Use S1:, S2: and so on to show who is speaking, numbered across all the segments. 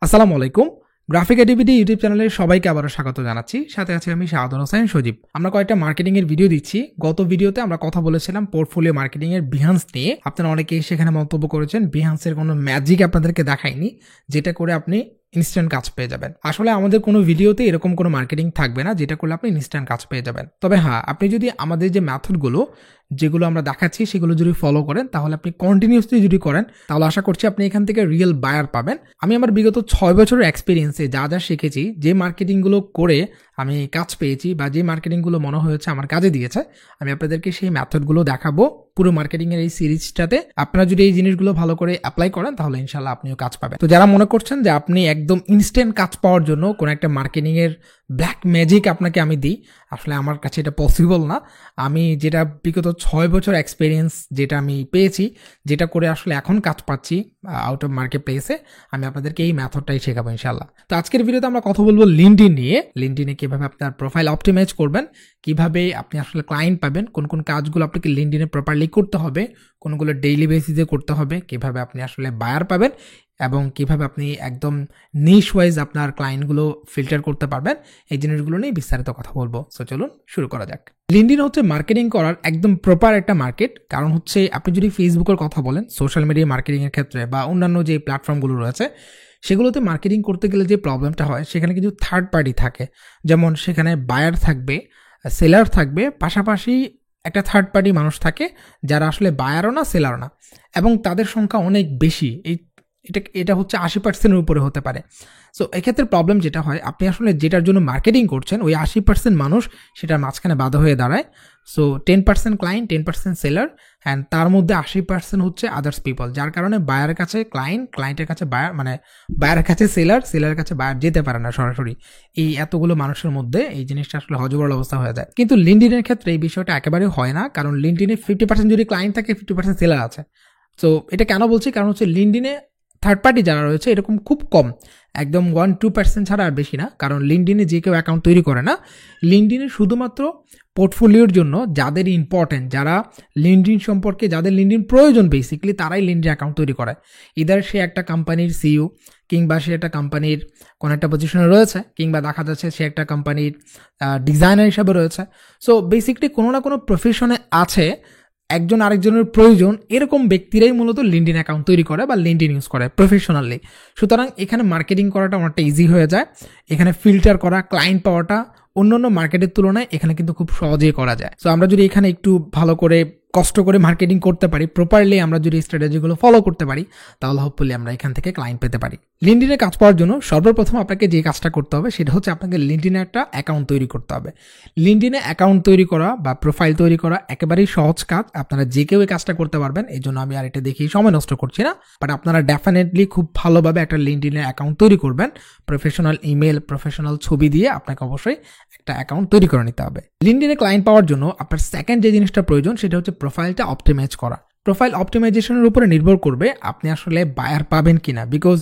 S1: আসসালামু আলাইকুম। Graphic এডিবিডি YouTube চ্যানেলে সবাইকে আবারও স্বাগত জানাচ্ছি। সাথে আছে আমি শাহাদাত হোসেন সজীব। আমরা কয়েকটা মার্কেটিং এর ভিডিও দিচ্ছি। গত ভিডিওতে আমরা কথা বলেছিলাম পোর্টফোলিও মার্কেটিং এর Behance নিয়ে। আপনারা অনেকেই সেখানে মন্তব্য করেছেন Behance এর কোনো ম্যাজিক আপনাদেরকে দেখায়নি, যেটা করে আপনি ইনস্ট্যান্ট কাজ পেয়ে যাবেন। আসলে আমাদের কোনো ভিডিওতে এরকম কোনো মার্কেটিং থাকবে না যেটা করলে আপনি ইনস্ট্যান্ট কাজ পেয়ে যাবেন। তবে হ্যাঁ, আপনি যদি আমাদের যে মেথডগুলো যেগুলো আমরা দেখাচ্ছি সেগুলো যদি ফলো করেন, তাহলে আপনি কন্টিনিউসলি যদি করেন, তাহলে আশা করছি আপনি এখান থেকে রিয়েল বায়ার পাবেন। আমি আমার বিগত 6 বছরের এক্সপিরিয়েন্সে যা যা শিখেছি, যে মার্কেটিংগুলো করে আমি কাজ পেয়েছি বা যে মার্কেটিংগুলো মনে হয়েছে আমার কাজে দিয়েছে, আমি আপনাদেরকে সেই মেথডগুলো দেখাবো পুরো মার্কেটিংয়ের এই সিরিজটাতে। আপনারা যদি এই জিনিসগুলো ভালো করে অ্যাপ্লাই করেন, তাহলে ইনশাল্লাহ আপনিও কাজ পাবেন। তো যারা মনে করছেন যে আপনি একদম ইনস্ট্যান্ট কাজ পাওয়ার জন্য কোনো একটা মার্কেটিংয়ের ব্ল্যাক ম্যাজিক আপনাকে আমি দিই, আসলে আমার কাছে এটা পসিবল না। আমি যেটা বিগত 6 বছর এক্সপিরিয়েন্স যেটা আমি পেয়েছি, যেটা করে আসলে এখন কাজ পাচ্ছি আউট অফ মার্কেট প্লেসে, আমি আপনাদেরকে এই মেথডটাই শেখাবো ইনশাল্লাহ। তো আজকের ভিডিওতে আমরা কথা বলবো লিঙ্কডইন নিয়ে। লিঙ্কডইনে কিভাবে আপনার প্রোফাইল অপটিমাইজ করবেন, কিভাবে আপনি আসলে ক্লায়েন্ট পাবেন, কোন কোন কাজগুলো আপনাকে লিঙ্কডইনে প্রপারলি করতে হবে, কোনগুলো ডেইলি বেসিসে করতে হবে, কিভাবে আপনি আসলে বায়ার পাবেন এবং কিভাবে আপনি একদম নিশ ওয়াইজ আপনার ক্লায়েন্টগুলো ফিল্টার করতে পারবেন, এই জিনিসগুলো নিয়ে বিস্তারিত কথা বলবো। সো চলুন শুরু করা যাক। লিঙ্কডইন হচ্ছে মার্কেটিং করার একদম প্রপার একটা মার্কেট। কারণ হচ্ছে আপনি যদি ফেসবুকের কথা বলেন, সোশ্যাল মিডিয়া মার্কেটিংয়ের ক্ষেত্রে বা অন্যান্য যে প্ল্যাটফর্মগুলো রয়েছে, সেগুলোতে মার্কেটিং করতে গেলে যে প্রবলেমটা হয়, সেখানে কিন্তু থার্ড পার্টি থাকে। যেমন সেখানে বায়ার থাকবে, সেলার থাকবে, পাশাপাশি একটা থার্ড পার্টি মানুষ থাকে যারা আসলে বায়ারও না সেলারও না, এবং তাদের সংখ্যা অনেক বেশি। এটা হচ্ছে 80%-এর উপরে হতে পারে। সো এক্ষেত্রে প্রবলেম যেটা হয়, আপনি আসলে যেটার জন্য মার্কেটিং করছেন, ওই 80% মানুষ সেটার মাঝখানে বাধা হয়ে দাঁড়ায়। সো 10% ক্লায়েন্ট, 10% সেলার, অ্যান্ড তার মধ্যে 80% হচ্ছে আদার্স পিপল, যার কারণে বায়ারের কাছে ক্লায়েন্ট, ক্লায়েন্টের কাছে বায়ার, মানে বায়ারের কাছে সেলার, সেলারের কাছে বায়ার যেতে পারে না সরাসরি। এই এতগুলো মানুষের মধ্যে এই জিনিসটা আসলে হজবরল অবস্থা হয়ে যায়। কিন্তু লিঙ্কডইনের ক্ষেত্রে এই বিষয়টা একেবারে হয় না, কারণ লিঙ্কডইনে 50% যদি ক্লায়েন্ট থাকে, 50% সেলার আছে। সো এটা কেন বলছি, কারণ হচ্ছে লিঙ্কডইনে থার্ড পার্টি যারা রয়েছে এরকম খুব কম, একদম 1-2% ছাড়া আর বেশি না। কারণ লিঙ্কডইনে যে কেউ অ্যাকাউন্ট তৈরি করে না। লিঙ্কডইনে শুধুমাত্র পোর্টফোলিওর জন্য যাদের ইম্পর্টেন্ট, যারা লিঙ্কডইন সম্পর্কে, যাদের লিঙ্কডইন প্রয়োজন বেসিক্যালি, তারাই লিঙ্কডইন অ্যাকাউন্ট তৈরি করে। ইদার সে একটা কোম্পানির সিইও, কিংবা সে একটা কোম্পানির কোনো একটা পজিশনে রয়েছে, কিংবা দেখা যাচ্ছে সে একটা কোম্পানির ডিজাইনার হিসাবে রয়েছে। সো বেসিক্যালি কোনো না কোনো প্রফেশনে আছে, একজন আরেকজনের প্রয়োজন, এরকম ব্যক্তিরাই মূলত লিঙ্কডইন অ্যাকাউন্ট তৈরি করে বা লিঙ্কডইন ইউজ করে প্রফেশনালি। সুতরাং এখানে মার্কেটিং করাটা অনেকটা ইজি হয়ে যায়। এখানে ফিল্টার করা, ক্লায়েন্ট পাওয়াটা অন্যান্য মার্কেটের তুলনায় এখানে কিন্তু খুব সহজেই করা যায়। সো আমরা যদি এখানে একটু ভালো করে কষ্ট করে মার্কেটিং করতে পারি, প্রপারলি আমরা যদি স্ট্র্যাটেজিগুলো ফলো করতে পারি, তাহলে হোপফুলি আমরা এখান থেকে ক্লায়েন্ট পেতে পারি। লিঙ্কডইনে কাজ পাওয়ার জন্য সর্বপ্রথম আপনাকে যে কাজটা করতে হবে, সেটা হচ্ছে আপনাকে লিঙ্কডইনে একটা অ্যাকাউন্ট তৈরি করতে হবে। লিঙ্কডইনে অ্যাকাউন্ট তৈরি করা বা প্রোফাইল তৈরি করা একেবারেই সহজ কাজ। আপনারা যে কেউ এই কাজটা করতে পারবেন, এই জন্য আমি আর এটা দেখেই সময় নষ্ট করছি না। বাট আপনারা ডেফিনেটলি খুব ভালোভাবে একটা লিঙ্কডইনে অ্যাকাউন্ট তৈরি করবেন। প্রফেশনাল ইমেল, প্রফেশনাল ছবি দিয়ে আপনাকে অবশ্যই একটা অ্যাকাউন্ট তৈরি করে নিতে হবে। লিঙ্কডইনে ক্লায়েন্ট পাওয়ার জন্য আপনার সেকেন্ড যে জিনিসটা প্রয়োজন, সেটা হচ্ছে প্রোফাইলটা অপটিমাইজ করা। প্রোফাইল অপটিমাইজেশনের উপরে নির্ভর করবে আপনি আসলে বায়ার পাবেন কিনা। বিকজ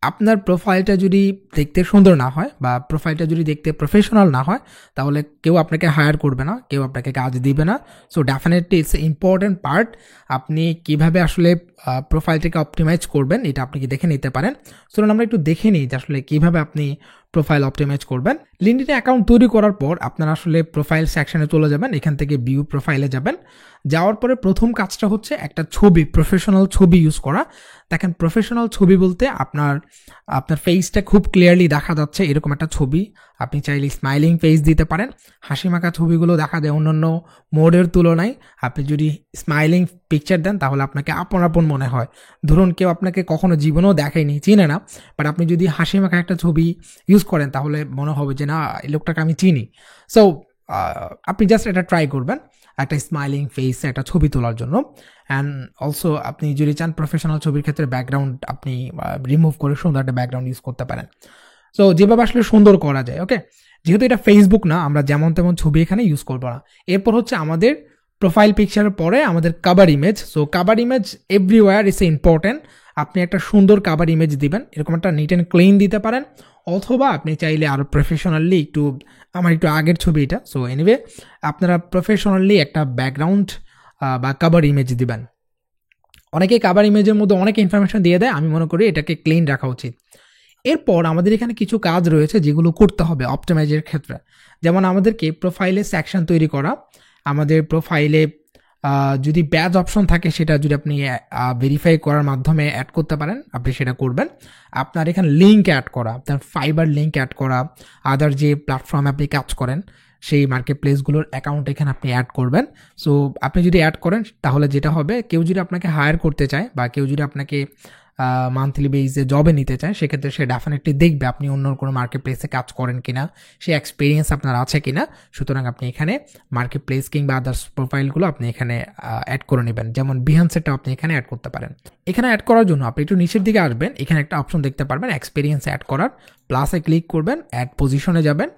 S1: আপনার প্রোফাইলটা যদি দেখতে সুন্দর না হয় বা প্রোফাইলটা যদি দেখতে প্রফেশনাল না হয়, তাহলে কেউ আপনাকে হায়ার করবে না, কেউ আপনাকে কাজ দিবে না। So definitely it's important part. আপনি কিভাবে আসলে প্রোফাইলটাকে অপটিমাইজ করবেন, এটা আপনি কি দেখে নিতে পারেন। চলুন আমরা একটু দেখে নিই যে আসলে কীভাবে আপনি প্রোফাইল অপটিমাইজ করবেন। লিঙ্কডইনে অ্যাকাউন্ট তৈরি করার পর আপনারা আসলে প্রোফাইল সেকশনে চলে যাবেন, এখান থেকে ভিউ প্রোফাইলে যাবেন। যাওয়ার পরে প্রথম কাজটা হচ্ছে একটা ছবি, প্রফেশনাল ছবি ইউজ করা। দেখেন, প্রফেশনাল ছবি বলতে আপনার ফেসটা খুব ক্লিয়ারলি দেখা যাচ্ছে, এরকম একটা ছবি। আপনি চাইলে স্মাইলিং ফেস দিতে পারেন। হাসি মাখা ছবিগুলো দেখা যায় অন্যান্য মোডের তুলনায়। আপনি যদি স্মাইলিং পিকচার দেন, তাহলে আপনাকে আপন আপন মনে হয়। ধরুন কেউ আপনাকে কখনো জীবনেও দেখেনি, চিনে না, বাট আপনি যদি হাসি মাখা একটা ছবি ইউজ করেন, তাহলে মনে হবে যে না, এই লোকটাকে আমি চিনি। সো আপনি জাস্ট এটা ট্রাই করবেন, একটা স্মাইলিং ফেস একটা ছবি তোলার জন্য। অ্যান্ড অলসো আপনি যদি চান প্রফেশনাল ছবির ক্ষেত্রে ব্যাকগ্রাউন্ড আপনি রিমুভ করে সুন্দর একটা ব্যাকগ্রাউন্ড ইউজ করতে পারেন। সো যেভাবে আসলে সুন্দর করা যায়। ওকে, যেহেতু এটা ফেসবুক না, আমরা যেমন তেমন ছবি এখানে ইউজ করবো না। এরপর হচ্ছে আমাদের প্রোফাইল পিকচারের পরে আমাদের cover image. So cover image everywhere is important. আপনি একটা সুন্দর কাভার ইমেজ দিবেন, এরকম একটা নিট অ্যান্ড ক্লিন দিতে পারেন, অথবা আপনি চাইলে আরও প্রফেশনালি আমার একটু আগের ছবি এটা। সো এনিওয়ে, আপনারা প্রফেশনালি একটা ব্যাকগ্রাউন্ড বা কাভার ইমেজ দিবেন। অনেকে কাভার ইমেজের মধ্যে অনেক ইনফরমেশন দিয়ে দেয়, আমি মনে করি এটাকে ক্লিন রাখা উচিত। এরপর আমাদের এখানে কিছু কাজ রয়েছে যেগুলো করতে হবে অপটিমাইজের ক্ষেত্রে। যেমন আমাদেরকে প্রোফাইলে সেকশন তৈরি করা, আমাদের প্রোফাইলে যদি ব্যাজ অপশন থাকে সেটা যদি আপনি ভেরিফাই করার মাধ্যমে অ্যাড করতে পারেন, আপনি সেটা করবেন। আপনার এখানে লিঙ্ক অ্যাড করা, আপনার ফাইবার লিঙ্ক অ্যাড করা, আদার যে প্ল্যাটফর্মে আপনি কাজ করেন সেই মার্কেট প্লেসগুলোর অ্যাকাউন্ট এখানে আপনি অ্যাড করবেন। সো আপনি যদি অ্যাড করেন তাহলে যেটা হবে, কেউ যদি আপনাকে হায়ার করতে চায় বা কেউ যদি আপনাকে মান্থলি বেসে জবে নিতে চায়, সেক্ষেত্রে সে ডেফিনেটলি দেখবে আপনি অন্য কোনো মার্কেট প্লেসে কাজ করেন কিনা, সে এক্সপিরিয়েন্স আপনার আছে কিনা। সুতরাং আপনি এখানে মার্কেট প্লেস কিংবা আদার্স প্রোফাইলগুলো আপনি এখানে অ্যাড করে নেবেন। যেমন বিহান্সেরটা আপনি এখানে অ্যাড করতে পারেন। এখানে অ্যাড করার জন্য আপনি একটু নিচের দিকে আসবেন, এখানে একটা অপশন দেখতে পারবেন এক্সপিরিয়েন্স অ্যাড করার, প্লাসে ক্লিক করবেন, অ্যাড পজিশনে যাবেন।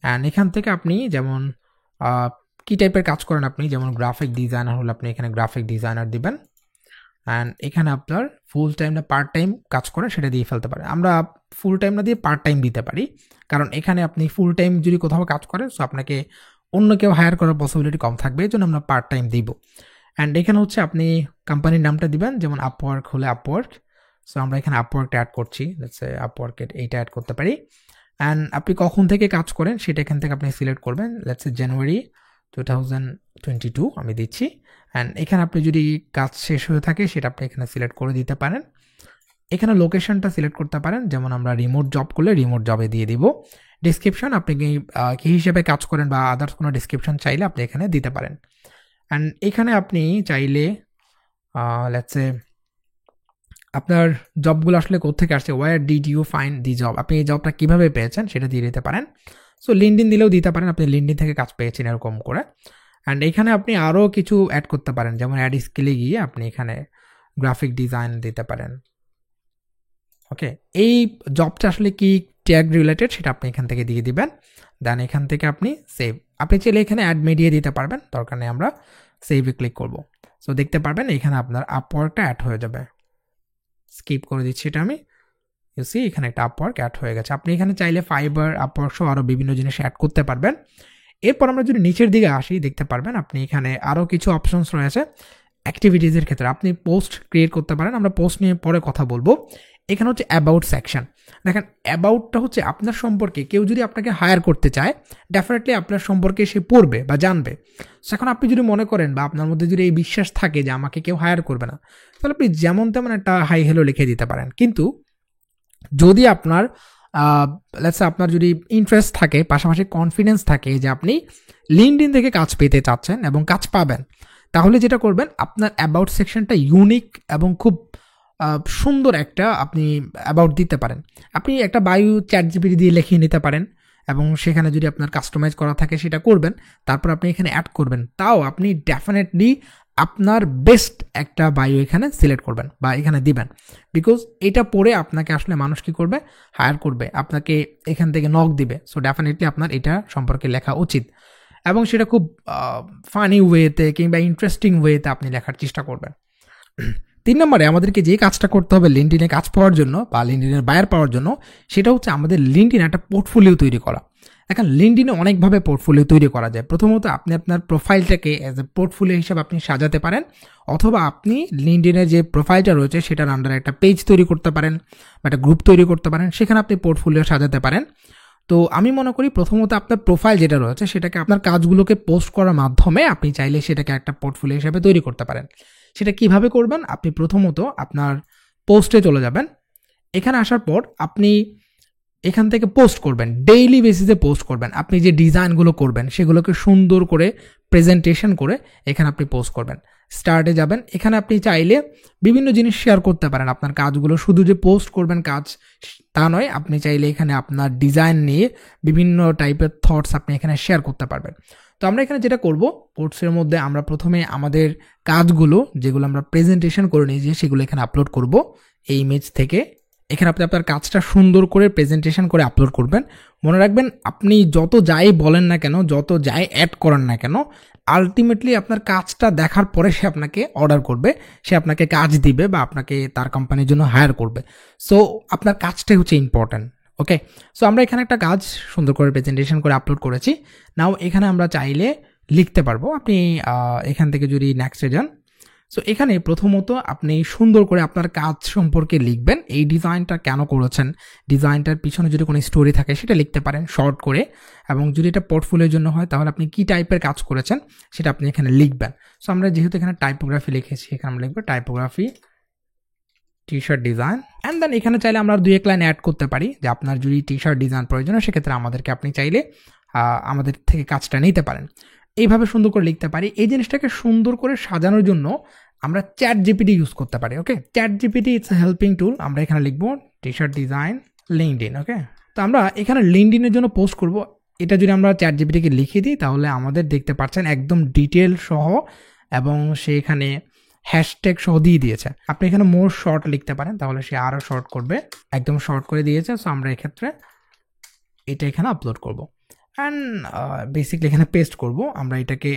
S1: অ্যান্ড এখান থেকে আপনি যেমন কী টাইপের কাজ করেন, আপনি যেমন গ্রাফিক ডিজাইনার হলে আপনি এখানে গ্রাফিক ডিজাইনার দিবেন। অ্যান্ড এখানে আপনার ফুল টাইম না পার্ট টাইম কাজ করেন সেটা দিয়ে ফেলতে পারেন। আমরা ফুল টাইম না দিয়ে পার্ট টাইম দিতে পারি, কারণ এখানে আপনি ফুল টাইম যদি কোথাও কাজ করেন সো আপনাকে অন্য কেউ হায়ার করার পসিবিলিটি কম থাকবে, এই জন্য আমরা পার্ট টাইম দিব। অ্যান্ড এখানে হচ্ছে আপনি কোম্পানির নামটা দিবেন, যেমন আপওয়ার্ক হলে আপওয়ার্ক। সো আমরা এখানে আপওয়ার্কটা অ্যাড করছি, আপওয়ার্কের এইটা অ্যাড করতে পারি। অ্যান্ড আপনি কখন থেকে কাজ করেন সেটা এখান থেকে আপনি সিলেক্ট করবেন, জানুয়ারি 2022 আমি দিচ্ছি। অ্যান্ড এখানে আপনি যদি কাজ শেষ হয়ে থাকে সেটা আপনি এখানে সিলেক্ট করে দিতে পারেন। এখানে লোকেশনটা সিলেক্ট করতে পারেন, যেমন আমরা রিমোট জব করলে রিমোট জবে দিয়ে দিব। ডিসক্রিপশন আপনি কী হিসেবে কাজ করেন বা আদার্স কোনো ডিসক্রিপশন চাইলে আপনি এখানে দিতে পারেন। অ্যান্ড এখানে আপনি চাইলে আপনার জবগুলো আসলে কোত্থেকে আসছে, where did you find the job, আপনি এই জবটা কীভাবে পেয়েছেন সেটা দিয়ে দিতে পারেন। সো লিঙ্কডিন দিলেও দিতে পারেন, আপনি লিঙ্কডিন থেকে কাজ পেয়েছেন এরকম করে। অ্যান্ড এখানে আপনি আরও কিছু অ্যাড করতে পারেন, যেমন অ্যাড স্কিলে গিয়ে আপনি এখানে গ্রাফিক ডিজাইন দিতে পারেন। ওকে, এই জবটা আসলে কি ট্যাগ রিলেটেড সেটা আপনি এখান থেকে দিয়ে দিবেন। দেন এখান থেকে আপনি সেভ, আপনি চাইলে এখানে অ্যাড মিডিয়া দিতে পারবেন, দরকার নেই আমরা সেভে ক্লিক করব। সো দেখতে পারবেন এখানে আপনার আপওয়ার্কটা অ্যাড হয়ে যাবে। স্কিপ করে দিচ্ছি এটা আমি, ইউসি এখানে একটা আপওয়ার্ক অ্যাড হয়ে গেছে। আপনি এখানে চাইলে ফাইবার, আপওয়ার্ক সহ আরও বিভিন্ন জিনিস অ্যাড করতে পারবেন। এরপর আমরা যদি নিচের দিকে আসি দেখতে পারবেন আপনি এখানে আরও কিছু অপশনস রয়েছে অ্যাক্টিভিটিসের ক্ষেত্রে। আপনি পোস্ট ক্রিয়েট করতে পারেন, আমরা পোস্ট নিয়ে পরে কথা বলবো। এখানে হচ্ছে অ্যাবাউট সেকশন। দেখেন অ্যাবাউটটা হচ্ছে আপনার সম্পর্কে কেউ যদি আপনাকে হায়ার করতে চায় ডেফিনেটলি আপনার সম্পর্কে সে পড়বে বা জানবে। এখন আপনি যদি মনে করেন বা আপনার মধ্যে যদি এই বিশ্বাস থাকে যে আমাকে কেউ হায়ার করবে না, তাহলে আপনি যেমন তেমন একটা হাই হ্যালো লিখে দিতে পারেন। কিন্তু যদি আপনার আপনার যদি ইন্টারেস্ট থাকে, পাশাপাশি কনফিডেন্স থাকে যে আপনি লিঙ্কডইন থেকে কাজ পেতে চাচ্ছেন এবং কাজ পাবেন, তাহলে যেটা করবেন আপনার অ্যাবাউট সেকশনটা ইউনিক এবং খুব সুন্দর একটা আপনি অ্যাবাউট দিতে পারেন। আপনি একটা বায়ু চ্যাটজিপিটি দিয়ে লিখিয়ে নিতে পারেন এবং সেখানে যদি আপনার কাস্টমাইজ করা থাকে সেটা করবেন, তারপর আপনি এখানে অ্যাড করবেন। তাও আপনি ডেফিনেটলি আপনার বেস্ট একটা বায়ু এখানে সিলেক্ট করবেন বা এখানে দিবেন, বিকজ এটা পড়ে আপনাকে আসলে মানুষ কী করবে, হায়ার করবে, আপনাকে এখান থেকে নক দিবে। সো ডেফিনেটলি আপনার এটা সম্পর্কে লেখা উচিত এবং সেটা খুব ফানি ওয়েতে কিংবা ইন্টারেস্টিং ওয়েতে আপনি লেখার চেষ্টা করবেন। 3 নম্বরে আমাদেরকে যে কাজটা করতে হবে লিঙ্কডইনে কাজ পাওয়ার জন্য বা লিঙ্কডইনের বায়ার পাওয়ার জন্য, সেটা হচ্ছে আমাদের লিঙ্কডইনে একটা পোর্টফোলিও তৈরি করা। এখন লিঙ্কডইনে অনেকভাবে পোর্টফোলিও তৈরি করা যায়। প্রথমত আপনি আপনার প্রোফাইলটাকে অ্যাজ এ পোর্টফোলিও হিসেবে আপনি সাজাতে পারেন, অথবা আপনি লিঙ্কডইনের যে প্রোফাইলটা রয়েছে সেটার আন্ডারে একটা পেজ তৈরি করতে পারেন বা একটা গ্রুপ তৈরি করতে পারেন, সেখানে আপনি পোর্টফোলিও সাজাতে পারেন। তো আমি মনে করি প্রথমত আপনার প্রোফাইল যেটা রয়েছে সেটাকে আপনার কাজগুলোকে পোস্ট করার মাধ্যমে আপনি চাইলে সেটাকে একটা পোর্টফোলিও হিসেবে তৈরি করতে পারেন। সেটা কিভাবে করবেন, আপনি প্রথমত আপনার পোস্টে চলে যাবেন। এখানে আসার পর আপনি এখান থেকে পোস্ট করবেন, ডেইলি বেসিসে পোস্ট করবেন। আপনি যে ডিজাইনগুলো করবেন সেগুলোকে সুন্দর করে প্রেজেন্টেশন করে এখানে আপনি পোস্ট করবেন। স্টার্টে যাবেন, এখানে আপনি চাইলে বিভিন্ন জিনিস শেয়ার করতে পারেন আপনার কাজগুলো। শুধু যে পোস্ট করবেন কাজ তা নয়, আপনি চাইলে এখানে আপনার ডিজাইন নিয়ে বিভিন্ন টাইপের থটস আপনি এখানে শেয়ার করতে পারবেন। তো আমরা এখানে যেটা করব, পোস্টের মধ্যে আমরা প্রথমে আমাদের কাজগুলো যেগুলো আমরা প্রেজেন্টেশন করে নিয়েছি সেগুলো এখানে আপলোড করব এই ইমেজ থেকে। এখানে আপনি আপনার কাজটা সুন্দর করে প্রেজেন্টেশন করে আপলোড করবেন। মনে রাখবেন আপনি যত যাই বলেন না কেন, যত যাই অ্যাড করেন না কেন, আলটিমেটলি আপনার কাজটা দেখার পরে সে আপনাকে অর্ডার করবে, সে আপনাকে কাজ দিবে বা আপনাকে তার কোম্পানির জন্য হায়ার করবে। সো আপনার কাজটাই হচ্ছে ইম্পর্ট্যান্ট। ওকে, সো আমরা এখানে একটা কাজ সুন্দর করে প্রেজেন্টেশন করে আপলোড করেছি। নাও এখানে আমরা চাইলে লিখতে পারবো। আপনি এখান থেকে যদি নেক্সটে যান, সো এখানে প্রথমত আপনি সুন্দর করে আপনার কাজ সম্পর্কে লিখবেন, এই ডিজাইনটা কেন করেছেন, ডিজাইনটার পিছনে যদি কোনো স্টোরি থাকে সেটা লিখতে পারেন শর্ট করে, এবং যদি এটা পোর্টফোলিওর জন্য হয় তাহলে আপনি কী টাইপের কাজ করেছেন সেটা আপনি এখানে লিখবেন। সো আমরা যেহেতু এখানে টাইপোগ্রাফি লিখেছি, এখানে আমরা লিখবো typography T shirt design, and then এখানে চাইলে আমরা 2-1 লাইন অ্যাড করতে পারি যে আপনার যদি টি শার্ট ডিজাইন প্রয়োজন হয় সেক্ষেত্রে আমাদেরকে আপনি চাইলে আমাদের থেকে কাজটা নিতে পারেন। এইভাবে সুন্দর করে লিখতে পারি। এই জিনিসটাকে সুন্দর করে সাজানোর জন্য আমরা চ্যাট জিপিটি ইউজ করতে পারি। Okay, chat GPT it's a helping tool. আমরা এখানে লিখবো T shirt design LinkedIn. Okay, তো আমরা এখানে লিঙ্কডইনের জন্য পোস্ট করব। এটা যদি আমরা চ্যাট জিপিটিকে লিখে দিই তাহলে আমাদের দেখতে পাচ্ছেন একদম ডিটেল সহ, এবং সে এখানে হ্যাশট্যাগ সহ দিয়ে দিয়েছে। আপনি এখানে মোর শর্ট লিখতে পারেন, তাহলে সে আরও শর্ট করবে, একদম শর্ট করে দিয়েছে। সো আমরা এক্ষেত্রে এটা এখানে আপলোড করব, অ্যান্ড বেসিকলি এখানে পেস্ট করব। আমরা এটাকে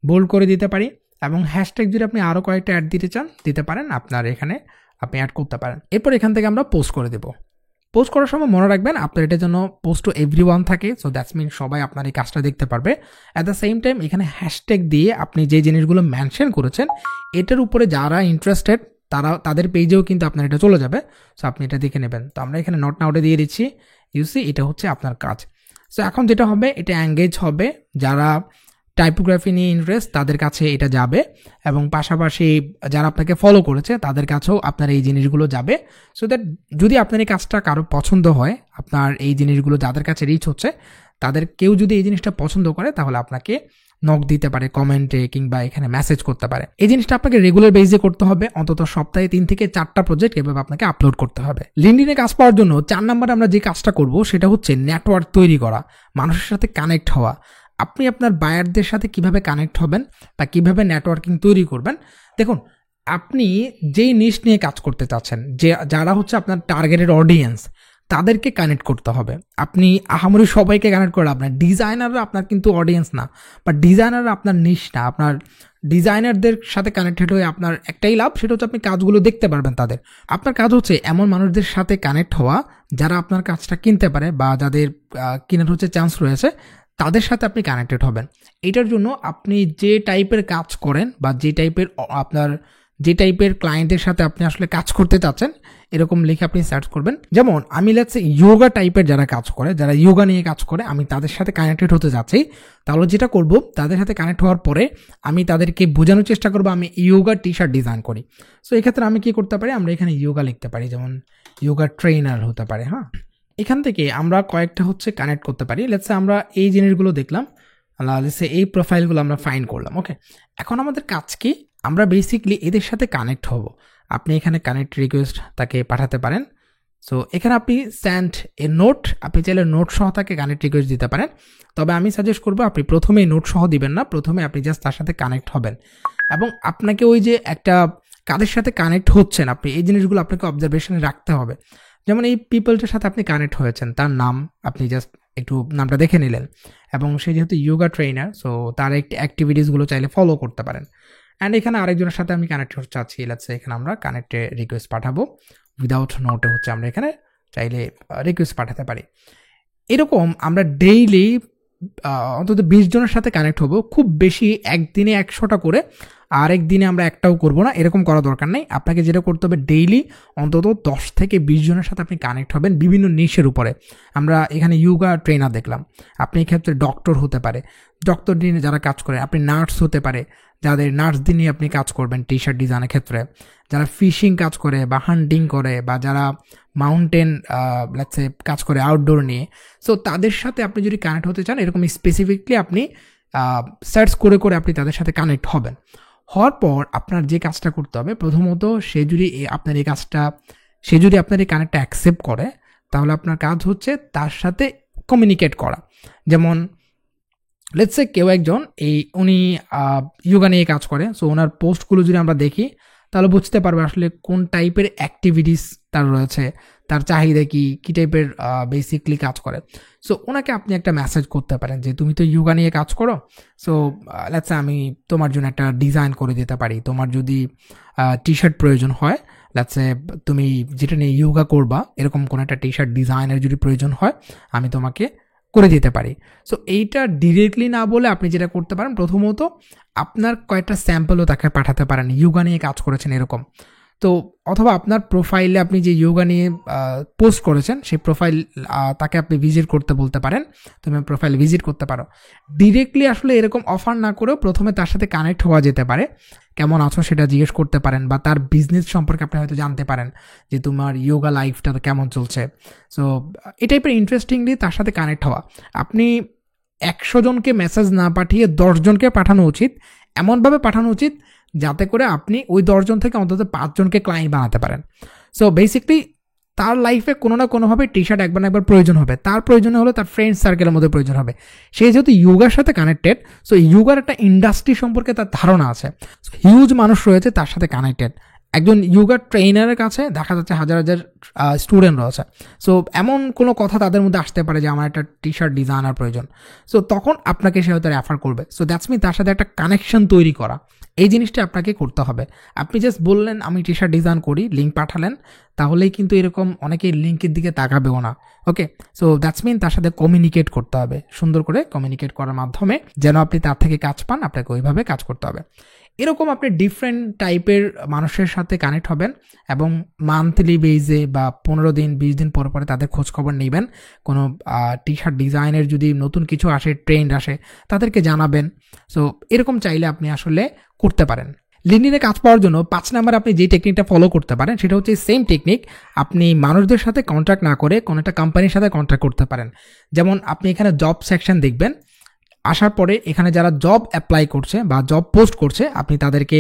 S1: বোল্ড করে দিতে পারি, এবং হ্যাশট্যাগ যদি আপনি আরও কয়েকটা অ্যাড দিতে চান দিতে পারেন, আপনার এখানে আপনি অ্যাড করতে পারেন। এরপর এখান থেকে আমরা পোস্ট করে দেব। পোস্ট করার সময় মনে রাখবেন আপনার এটার জন্য পোস্ট টু এভরিওয়ান থাকে, সো দ্যাটস মিন সবাই আপনার এই কাজটা দেখতে পারবে। অ্যাট দ্য সেম টাইম এখানে হ্যাশট্যাগ দিয়ে আপনি যে জিনিসগুলো মেনশন করেছেন এটার উপরে যারা ইন্টারেস্টেড তাদের পেজেও কিন্তু আপনার এটা চলে যাবে। সো আপনি এটা দেখে নেবেন। তো আমরা এখানে নট নাউটে দিয়ে দিচ্ছি, ইউসি এটা হচ্ছে আপনার কাজ। সো এখন যেটা হবে, এটা এঙ্গেজ হবে, যারা টাইপোগ্রাফি নিয়ে ইন্টারেস্ট তাদের কাছে এটা যাবে, এবং পাশাপাশি যারা আপনাকে ফলো করেছে তাদের কাছেও আপনার এই জিনিসগুলো যাবে। সো দ্যাট যদি আপনার এই কাজটা কারো পছন্দ হয়, আপনার এই জিনিসগুলো যাদের কাছে রিচ হচ্ছে তাদের কেউ যদি এই জিনিসটা পছন্দ করে তাহলে আপনাকে নক দিতে পারে কমেন্টে, কিংবা এখানে মেসেজ করতে পারে। এই জিনিসটা আপনাকে রেগুলার বেসে করতে হবে, অন্তত সপ্তাহে 3 থেকে 4টা প্রজেক্ট এভাবে আপনাকে আপলোড করতে হবে। লিঙ্কডইনে কাজ পাওয়ার জন্য 4 নম্বরে আমরা যে কাজটা করব সেটা হচ্ছে নেটওয়ার্ক তৈরি করা, মানুষের সাথে কানেক্ট হওয়া। আপনি আপনার বায়ারদের সাথে কিভাবে কানেক্ট হবেন বা কিভাবে নেটওয়ার্কিং তৈরি করবেন। দেখুন, আপনি যেই নিশ নিয়ে কাজ করতে চাচ্ছেন, যারা হচ্ছে আপনার টার্গেটেড অডিয়েন্স, তাদেরকে কানেক্ট করতে হবে। আপনি আহামরি সবাইকে কানেক্ট করে আপনার ডিজাইনাররা আপনার কিন্তু অডিয়েন্স না, বা ডিজাইনাররা আপনার নিশ না। আপনার ডিজাইনারদের সাথে কানেক্টেড হয়ে আপনার একটাই লাভ, সেটা হচ্ছে আপনি কাজগুলো দেখতে পারবেন তাদের। আপনার কাজ হচ্ছে এমন মানুষদের সাথে কানেক্ট হওয়া যারা আপনার কাজটা কিনতে পারে, বা যাদের কেনার হচ্ছে চান্স রয়েছে, তাদের সাথে আপনি কানেক্টেড হবেন। এটার জন্য আপনি যে টাইপের কাজ করেন, বা যে টাইপের ক্লায়েন্টের সাথে আপনি আসলে কাজ করতে চাচ্ছেন, এরকম লিখে আপনি সার্চ করবেন। যেমন আমি লেটস সে ইয়োগা টাইপের যারা কাজ করে, যারা ইয়োগা নিয়ে কাজ করে, আমি তাদের সাথে কানেক্টেড হতে যাচ্ছি। তাহলে যেটা করব, তাদের সাথে কানেক্ট হওয়ার পরে আমি তাদেরকে বোঝানোর চেষ্টা করবো আমি ইয়োগা টি শার্ট ডিজাইন করি। সো এক্ষেত্রে আমি কি করতে পারি, আমরা এখানে ইয়োগা লিখতে পারি, যেমন ইয়োগা ট্রেনার হতে পারে। হ্যাঁ, এখান থেকে আমরা কয়েকটা হচ্ছে কানেক্ট করতে পারি। লেটস সে আমরা এই জিনিসগুলো দেখলাম, লেটস সে এই প্রোফাইলগুলো আমরা ফাইন্ড করলাম। ওকে, এখন আমাদের কাজ কি, আমরা বেসিকলি এদের সাথে কানেক্ট হব। আপনি এখানে কানেক্ট রিকোয়েস্ট তাকে পাঠাতে পারেন। সো এখানে আপনি সেন্ড এ নোট, আপনি চাইলে নোট সহ তাকে কানেক্ট রিকোয়েস্ট দিতে পারেন। তবে আমি সাজেস্ট করবো আপনি প্রথমেই নোট সহ দিবেন না, প্রথমে আপনি জাস্ট তার সাথে কানেক্ট হবেন, এবং আপনাকে ওই যে একটা কাদের সাথে কানেক্ট হচ্ছেন আপনি এই জিনিসগুলো আপনাকে অবজারভেশনে রাখতে হবে। যেমন এই পিপলটার সাথে আপনি কানেক্ট হয়েছেন, তার নাম আপনি জাস্ট একটু নামটা দেখে নিলেন, এবং সে যেহেতু ইয়োগা ট্রেনার, সো তার একটি অ্যাক্টিভিটিসগুলো চাইলে ফলো করতে পারেন। অ্যান্ড এখানে আরেকজনের সাথে আমি কানেক্ট হতে চাচ্ছি, লেটস সে এখানে আমরা কানেক্টে রিকোয়েস্ট পাঠাবো, উইদাউট নোটে হচ্ছে আমরা এখানে চাইলে রিকোয়েস্ট পাঠাতে পারি। এরকম আমরা ডেইলি অন্তত 20 জনের সাথে কানেক্ট হবো, খুব বেশি একদিনে 100টা করে, আর একদিনে আমরা একটাও করবো না, এরকম করা দরকার নেই। আপনাকে যেটা করতে হবে, ডেইলি অন্তত 10 থেকে 20 জনের সাথে আপনি কানেক্ট হবেন বিভিন্ন নিশের উপরে। আমরা এখানে ইয়োগা ট্রেনার দেখলাম, আপনি এক্ষেত্রে ডক্টর হতে পারে, ডক্টর নিয়ে যারা কাজ করে, আপনি নার্স হতে পারে, যাদের নার্সদের নিয়ে আপনি কাজ করবেন টি শার্ট ডিজাইনের ক্ষেত্রে, যারা ফিশিং কাজ করে বা হান্টিং করে, বা যারা মাউন্টেন লেটস সে কাজ করে আউটডোর নিয়ে। সো তাদের সাথে আপনি যদি কানেক্ট হতে চান, এরকম স্পেসিফিকলি আপনি সার্চ করে করে আপনি তাদের সাথে কানেক্ট হবেন। হওয়ার পর আপনার যে কাজটা করতে হবে, প্রথমত সে যদি আপনার এই কানেক্টটা অ্যাকসেপ্ট করে, তাহলে আপনার কাজ হচ্ছে তার সাথে কমিউনিকেট করা। যেমন লেটস সে কেউ একজন উনি ইয়োগা নিয়ে কাজ করে, সো ওনার পোস্টগুলো যদি আমরা দেখি তাহলে বুঝতে পারবে আসলে কোন টাইপের অ্যাক্টিভিটিস তার রয়েছে, তার চাহিদা কী টাইপের বেসিকলি কাজ করে। সো ওনাকে আপনি একটা মেসেজ করতে পারেন যে তুমি তো ইয়োগা নিয়ে কাজ করো, সো লেটস সে আমি তোমার জন্য একটা ডিজাইন করে দিতে পারি। তোমার যদি টি শার্ট প্রয়োজন হয়, লেটস সে তুমি যেটা নিয়ে ইয়োগা করবা, এরকম কোনো একটা টি শার্ট ডিজাইনের যদি প্রয়োজন হয়, আমি তোমাকে করে দিতে পারি। সো এইটা ডিরেক্টলি না বলে আপনি যেটা করতে পারেন, প্রথমত আপনার কয়েকটা স্যাম্পলও তাকে পাঠাতে পারেন, ইয়োগা নিয়ে কাজ করেছেন এরকম। তো অথবা আপনার প্রোফাইলে আপনি যে ইয়োগা নিয়ে পোস্ট করেছেন সেই প্রোফাইল তাকে আপনি ভিজিট করতে বলতে পারেন, তুমি প্রোফাইল ভিজিট করতে পারো। ডিরেক্টলি আসলে এরকম অফার না করেও প্রথমে তার সাথে কানেক্ট হওয়া যেতে পারে, কেমন আছো সেটা জিজ্ঞেস করতে পারেন, বা তার বিজনেস সম্পর্কে আপনি হয়তো জানতে পারেন যে তোমার ইয়োগা লাইফটা কেমন চলছে। সো এই টাইপের ইন্টারেস্টিংলি তার সাথে কানেক্ট হওয়া। আপনি 100 জনকে মেসেজ না পাঠিয়ে 10 জনকে পাঠানো উচিত, এমনভাবে পাঠানো উচিত যাতে করে আপনি ওই 10 জন থেকে অন্তত 5 জনকে ক্লায়েন্ট বানাতে পারেন। সো বেসিকলি তার লাইফে কোনো না কোনোভাবে টি শার্ট একবার না একবার প্রয়োজন হবে, তার প্রয়োজন হলে তার ফ্রেন্ড সার্কেলের মধ্যে প্রয়োজন হবে। সে যেহেতু ইয়োগার সাথে কানেক্টেড, সো ইয়োগার একটা ইন্ডাস্ট্রি সম্পর্কে তার ধারণা আছে, হিউজ মানুষ রয়েছে তার সাথে কানেক্টেড। একজন ইয়োগা ট্রেনারের কাছে দেখা যাচ্ছে হাজার হাজার স্টুডেন্ট রয়েছে। সো এমন কোনো কথা তাদের মধ্যে আসতে পারে যে আমার একটা টি শার্ট ডিজাইনার প্রয়োজন, সো তখন আপনাকে সে হয়তো রেফার করবে। সো দ্যাটস মিন তার সাথে একটা কানেকশন তৈরি করা, এই জিনিসটা আপনাকে করতে হবে। আপনি জাস্ট বললেন আমি টি শার্ট ডিজাইন করি, লিঙ্ক পাঠালেন, তাহলেই কিন্তু এরকম অনেকেই লিঙ্কের দিকে তাকাবেও না। ওকে, সো দ্যাটস মিন তার সাথে কমিউনিকেট করতে হবে, সুন্দর করে কমিউনিকেট করার মাধ্যমে যেন আপনি তার থেকে কাজ পান, আপনাকে ওইভাবে কাজ করতে হবে। এরকম আপনি ডিফারেন্ট টাইপের মানুষের সাথে কানেক্ট হবেন এবং মান্থলি বেজে বা 15 দিন 20 দিন পর পরে তাদের খোঁজখবর নেবেন। কোনো টি শার্ট ডিজাইনের যদি নতুন কিছু আসে, ট্রেন্ড আসে, তাদেরকে জানাবেন। সো এরকম চাইলে আপনি আসলে করতে পারেন। লিঙ্কডইনে কাজ পাওয়ার জন্য 5 নাম্বার আপনি যে টেকনিকটা ফলো করতে পারেন সেটা হচ্ছে সেম টেকনিক। আপনি মানুষদের সাথে কন্ট্যাক্ট না করে কোনো একটা কোম্পানির সাথে কন্ট্যাক্ট করতে পারেন। যেমন আপনি এখানে জব সেকশন দেখবেন, আসার পরে এখানে যারা জব অ্যাপ্লাই করছে বা জব পোস্ট করছে, আপনি তাদেরকে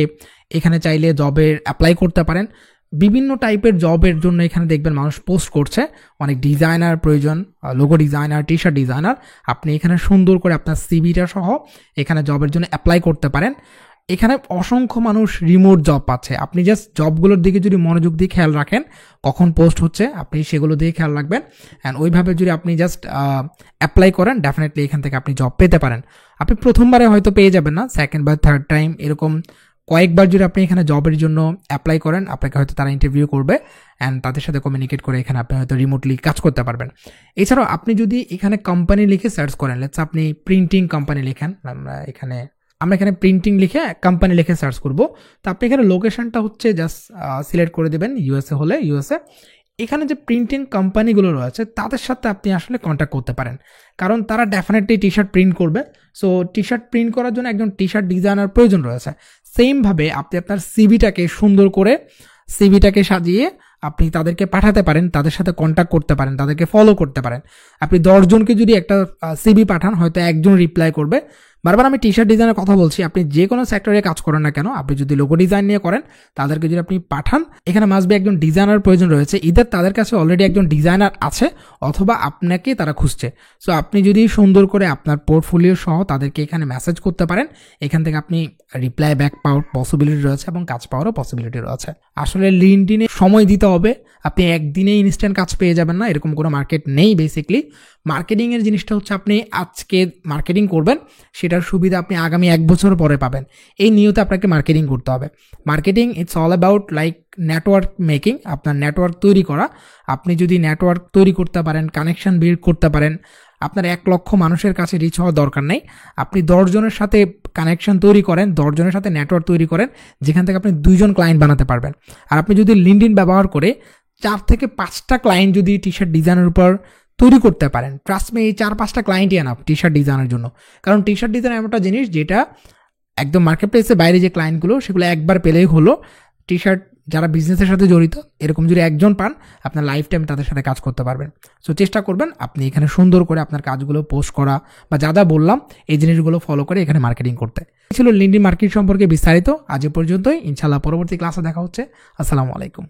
S1: এখানে চাইলে জবের অ্যাপ্লাই করতে পারেন। বিভিন্ন টাইপের জবের জন্য এখানে দেখবেন মানুষ পোস্ট করছে, অনেক ডিজাইনার প্রয়োজন, logo designer, T shirt designer. আপনি এখানে সুন্দর করে আপনার সিভিটা সহ এখানে জবের জন্য অ্যাপ্লাই করতে পারেন। এখানে অসংখ্য মানুষ রিমোট জব পাচ্ছে, আপনি জাস্ট জবগুলোর দিকে যদি মনোযোগ দিয়ে খেয়াল রাখেন, কখন পোস্ট হচ্ছে আপনি সেগুলো দিয়ে খেয়াল রাখবেন, অ্যান্ড ওইভাবে যদি আপনি জাস্ট অ্যাপ্লাই করেন, ডেফিনেটলি এখান থেকে আপনি জব পেতে পারেন। আপনি প্রথমবারে হয়তো পেয়ে যাবেন না, সেকেন্ড বা থার্ড টাইম এরকম কয়েকবার যদি আপনি এখানে জবের জন্য অ্যাপ্লাই করেন, আপনাকে হয়তো তারা ইন্টারভিউ করবে অ্যান্ড তাদের সাথে কমিউনিকেট করে এখানে আপনি হয়তো রিমোটলি কাজ করতে পারবেন। এছাড়াও আপনি যদি এখানে কোম্পানি লিখে সার্চ করেন, লেটস আপনি প্রিন্টিং কোম্পানি লিখেন, আমরা এখানে প্রিন্টিং লিখে কোম্পানি লিখে সার্চ করব। তো আপনি এখানে লোকেশনটা হচ্ছে জাস্ট সিলেক্ট করে দেবেন, ইউএসএ হলে ইউএসএ। এখানে যে প্রিন্টিং কোম্পানিগুলো রয়েছে তাদের সাথে আপনি আসলে কন্ট্যাক্ট করতে পারেন, কারণ তারা ডেফিনেটলি টি শার্ট প্রিন্ট করবে। সো টি শার্ট প্রিন্ট করার জন্য একজন টি শার্ট ডিজাইনার প্রয়োজন রয়েছে। সেমভাবে আপনি আপনার সিভিটাকে সুন্দর করে সিভিটাকে সাজিয়ে আপনি তাদেরকে পাঠাতে পারেন, তাদের সাথে কন্ট্যাক্ট করতে পারেন, তাদেরকে ফলো করতে পারেন। আপনি 10 জনকে যদি একটা সিভি পাঠান, হয়তো একজন রিপ্লাই করবে। বারবার আমি টি শার্ট ডিজাইনের কথা বলছি, আপনি যে কোনো সেক্টরে কাজ করেন না কেন, আপনি যদি লোগো ডিজাইন নিয়ে করেন, তাদেরকে যদি আপনি পাঠান, এখানে মাস্ট বি একজন ডিজাইনার প্রয়োজন রয়েছে। ইদার তাদের কাছে অলরেডি একজন ডিজাইনার আছে অথবা আপনাকে তারা খুঁজছে। সো আপনি যদি সুন্দর করে আপনার পোর্টফোলিও সহ তাদেরকে এখানে মেসেজ করতে পারেন, এখান থেকে আপনি রিপ্লাই ব্যাক পাওয়ার পসিবিলিটি রয়েছে এবং কাজ পাওয়ারও পসিবিলিটি রয়েছে। আসলে লিঙ্কডইনে সময় দিতে হবে, আপনি একদিনে ইনস্ট্যান্ট কাজ পেয়ে যাবেন না, এরকম কোনো মার্কেট নেই। বেসিকলি মার্কেটিংয়ের জিনিসটা হচ্ছে আপনি আজকে মার্কেটিং করবেন, সেটার সুবিধা আপনি আগামী 1 বছর পরে পাবেন। এই নিয়তে আপনাকে মার্কেটিং করতে হবে। Marketing it's all about like network making, আপনার নেটওয়ার্ক তৈরি করা। আপনি যদি নেটওয়ার্ক তৈরি করতে পারেন, কানেকশন বিল্ড করতে পারেন, আপনার 1 লক্ষ মানুষের কাছে রিচ হওয়ার দরকার নেই। আপনি 10 জনের সাথে কানেকশন তৈরি করেন, 10 জনের সাথে নেটওয়ার্ক তৈরি করেন, যেখান থেকে আপনি 2 জন ক্লায়েন্ট বানাতে পারবেন। আর আপনি যদি লিঙ্কডইন ব্যবহার করে 4 থেকে 5টা ক্লায়েন্ট যদি টি শার্ট ডিজাইনের উপর তৈরি করতে পারেন, ট্রাস্ট মি, এই 4-5টা ক্লায়েন্টই এনাফ টি শার্ট ডিজাইনের জন্য। কারণ টি শার্ট ডিজাইন এমন একটা জিনিস যেটা একদম মার্কেট প্লেসের বাইরে যে ক্লায়েন্টগুলো, সেগুলো একবার পেলেই হলো। টি শার্ট যারা বিজনেসের সাথে জড়িত, এরকম যদি একজন পান, আপনার লাইফ টাইম তাদের সাথে কাজ করতে পারবেন। সো চেষ্টা করবেন আপনি এখানে সুন্দর করে আপনার কাজগুলো পোস্ট করা বা যা যা বললাম এই জিনিসগুলো ফলো করে এখানে মার্কেটিং করতে। ছিল লিঙ্কডইন মার্কেটিং সম্পর্কে বিস্তারিত। আজ পর্যন্তই, ইনশাআল্লাহ পরবর্তী ক্লাসে দেখা হচ্ছে। আসসালামু আলাইকুম।